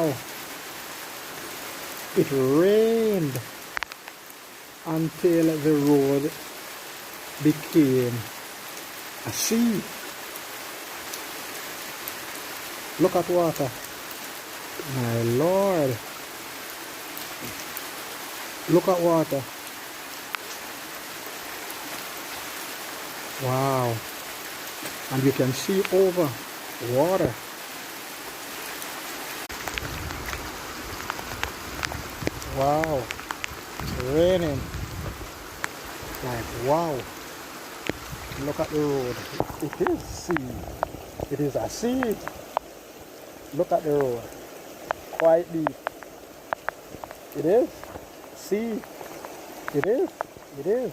Wow. It rained until the road became a sea. Look at water. My Lord. Look at water. Wow. And you can see over water. Wow. It's raining. Like wow. Look at the road. It is sea. It is a sea. Look at the road. Quite deep. It is sea. It is. It is.